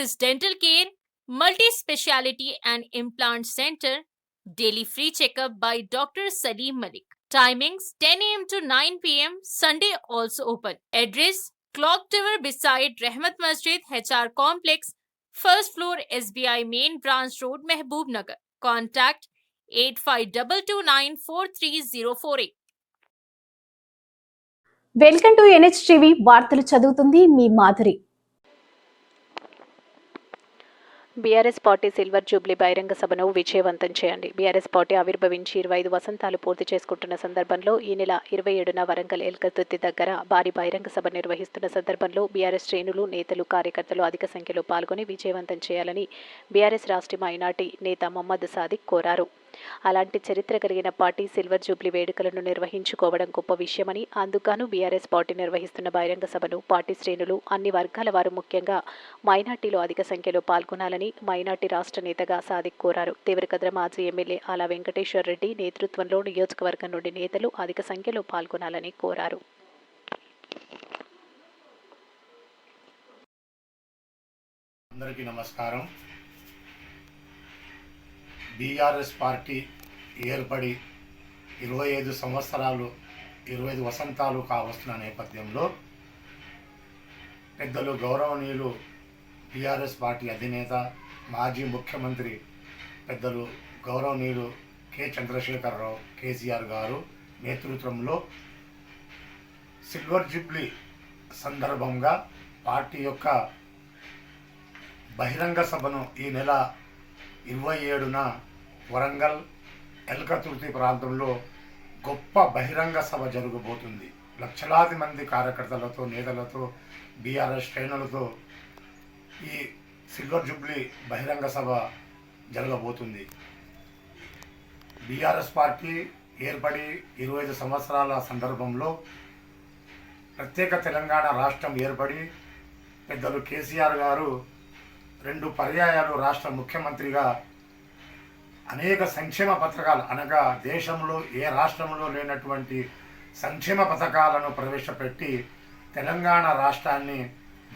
Axis Dental Care, Multi-Speciality and Implant Center, daily free checkup by Dr. Salim Malik. Timings 10 a.m. to 9 p.m. Sunday also open. Address Clock Tower beside Rahmat Masjid HR Complex, first floor SBI Main Branch Road, Mehboob Nagar. Contact 8522943048. Welcome to NHTV వార్తలు చదువుతుంది మీ Madhuri. BRS party silver jubilee బహిరంగ సభను విజయవంతం చేయండి. BRS party ఆవిర్భవించి 25 వసంతాలు పూర్తి చేసుకుంటున్న సందర్భంలో ఈ నెల 27న వరంగల్ ఎల్కతుర్తి దగ్గర భారీ బహిరంగ సభ నిర్వహిస్తున్న సందర్భంలో బీఆర్ఎస్ శ్రేణులు, నేతలు, కార్యకర్తలు అధిక సంఖ్యలో పాల్గొని విజయవంతం చేయాలని బీఆర్ఎస్ రాష్ట్ర మైనార్టీ నేత మొహమ్మద్ సాదిక్ కోరారు. అలాంటి చరిత్ర కలిగిన పార్టీ సిల్వర్ జూబ్లీ వేడుకలను నిర్వహించుకోవడం గొప్ప విషయమని, అందుకు బీఆర్ఎస్ పార్టీ నిర్వహిస్తున్న బహిరంగ సభను పార్టీ శ్రేణులు, అన్ని వర్గాల వారు, ముఖ్యంగా మైనార్టీలో అధిక సంఖ్యలో పాల్గొనాలని మైనార్టీ రాష్ట్ర నేతగా సాదిక్ కోరారు. దేవరకద్ర మాజీ ఎమ్మెల్యే ఆల వెంకటేశ్వర్ రెడ్డి నేతృత్వంలో నియోజకవర్గం నుండి నేతలు అధిక సంఖ్యలో పాల్గొనాలని కోరారు. అందరికీ నమస్కారం. బీఆర్ఎస్ పార్టీ ఏర్పడి 25 వసంతాలు కావస్తున్న నేపథ్యంలో పెద్దలు గౌరవనీయులు బీఆర్ఎస్ పార్టీ అధినేత, మాజీ ముఖ్యమంత్రి పెద్దలు గౌరవనీయులు కె చంద్రశేఖరరావు కేసీఆర్ గారు నేతృత్వంలో సిల్వర్ జూబ్లీ సందర్భంగా పార్టీ యొక్క బహిరంగ సభను ఈ నెల 27న వరంగల్ ఎల్కతుర్తి ప్రాంతంలో గొప్ప బహిరంగ సభ జరగబోతుంది. లక్షలాది మంది కార్యకర్తలతో, నేతలతో, బీఆర్ఎస్ శ్రేణులతో ఈ సిల్వర్ జూబ్లీ బహిరంగ సభ జరగబోతుంది. బీఆర్ఎస్ పార్టీ ఏర్పడి 25 సంవత్సరాల సందర్భంలో ప్రత్యేక తెలంగాణ రాష్ట్రం ఏర్పడి పెద్దలు కేసీఆర్ గారు 2 పర్యాయాలు రాష్ట్ర ముఖ్యమంత్రిగా అనేక సంక్షేమ పథకాలు, అనగా దేశంలో ఏ రాష్ట్రంలో లేనటువంటి సంక్షేమ పథకాలను ప్రవేశపెట్టి తెలంగాణ రాష్ట్రాన్ని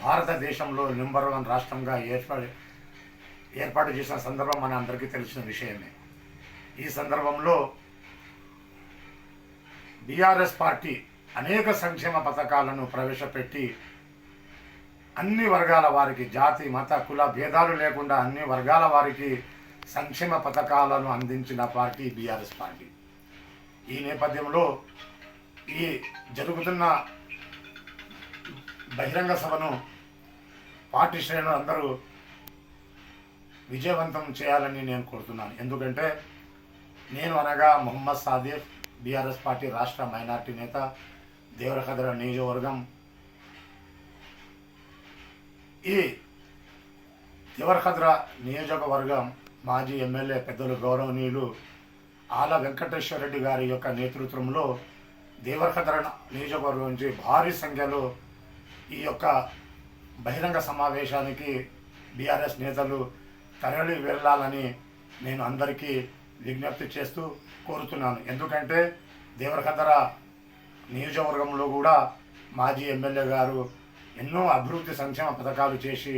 భారతదేశంలో నెంబర్ 1 రాష్ట్రంగా ఏర్పాటు చేసిన సందర్భం మన అందరికీ తెలిసిన విషయమే. ఈ సందర్భంలో బీఆర్ఎస్ పార్టీ అనేక సంక్షేమ పథకాలను ప్రవేశపెట్టి అన్ని వర్గాల వారికి, జాతి, మత, కుల భేదాలు లేకుండా అన్ని వర్గాల వారికి సంక్షేమ పథకాలను అందించిన పార్టీ బీఆర్ఎస్ పార్టీ. ఈ నేపథ్యంలో ఈ జరుగుతున్న బహిరంగ సభను పార్టీ శ్రేణులు అందరూ విజయవంతం చేయాలని నేను కోరుతున్నాను. ఎందుకంటే నేను అనగా మొహమ్మద్ సాదిక్, బీఆర్ఎస్ పార్టీ రాష్ట్ర మైనార్టీ నేత, దేవరకద్ర నియోజకవర్గం. ఈ దేవరకద్ర నియోజకవర్గం మాజీ ఎమ్మెల్యే పెద్దలు గౌరవనీయులు ఆల వెంకటేశ్వర రెడ్డి గారి యొక్క నేతృత్వంలో దేవరకద్ర నియోజకవర్గం నుంచి భారీ సంఖ్యలో ఈ యొక్క బహిరంగ సమావేశానికి బీఆర్ఎస్ నేతలు తరలి వెళ్ళాలని నేను అందరికీ విజ్ఞప్తి చేస్తూ కోరుతున్నాను. ఎందుకంటే దేవరకద్ర నియోజకవర్గంలో కూడా మాజీ ఎమ్మెల్యే గారు ఎన్నో అభివృద్ధి సంక్షేమ పథకాలు చేసి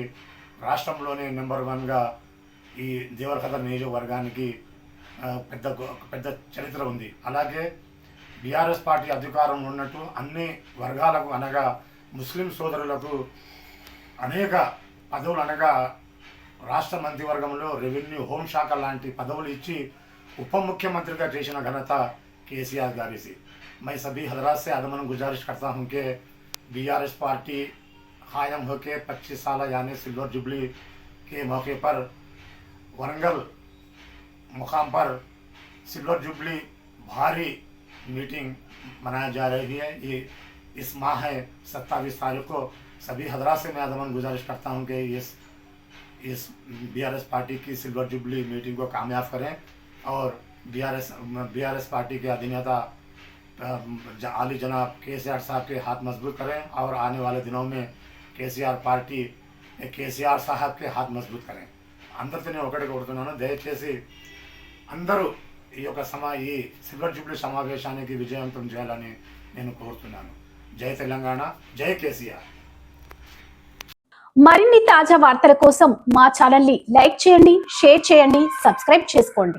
రాష్ట్రంలోనే నెంబర్ 1గా ఈ దేవరకద్ర నియోజకవర్గానికి పెద్ద చరిత్ర ఉంది. అలాగే బీఆర్ఎస్ పార్టీ అధికారం ఉన్నట్టు అన్ని వర్గాలకు, అనగా ముస్లిం సోదరులకు అనేక పదవులు, అనగా రాష్ట్ర మంత్రివర్గంలో రెవెన్యూ, హోంశాఖ లాంటి పదవులు ఇచ్చి ఉప ముఖ్యమంత్రిగా చేసిన ఘనత కేసీఆర్ గారిది. मैं सभी हजरात से आदमन गुजारिश करता हूँ कि बीआरएस पार्टी कायम होकर 25 साल यानी सिल्वर जुबली के मौके पर वरंगल मुकाम पर सिल्वर जुबली भारी मीटिंग मनाया जा रही है. ये इस माह है 27 तारीख को. सभी हजरात से मैं आदमन गुजारिश करता हूँ कि इस बीआरएस पार्टी की सिल्वर जुबली मीटिंग को कामयाब करें और बीआरएस पार्टी के अधिनेता आली जनाब केसीआर साहब के हाथ मजबूत करें और आने वाले दिनों में केसीआर पार्टी केसीआर साहब के हाथ मजबूत करें. అందరితో నేను ఒకటి కోరుతున్నాను, దయచేసి అందరూ ఈ సిల్వర్ జూబ్లీ సమావేశానికి విజయవంతం చేయాలని నేను కోరుతున్నాను. జై తెలంగాణ, జై కేసీఆర్. మరిన్ని తాజా వార్తల కోసం మా ఛానల్ ని లైక్ చేయండి, షేర్ చేయండి, సబ్స్క్రైబ్ చేసుకోండి.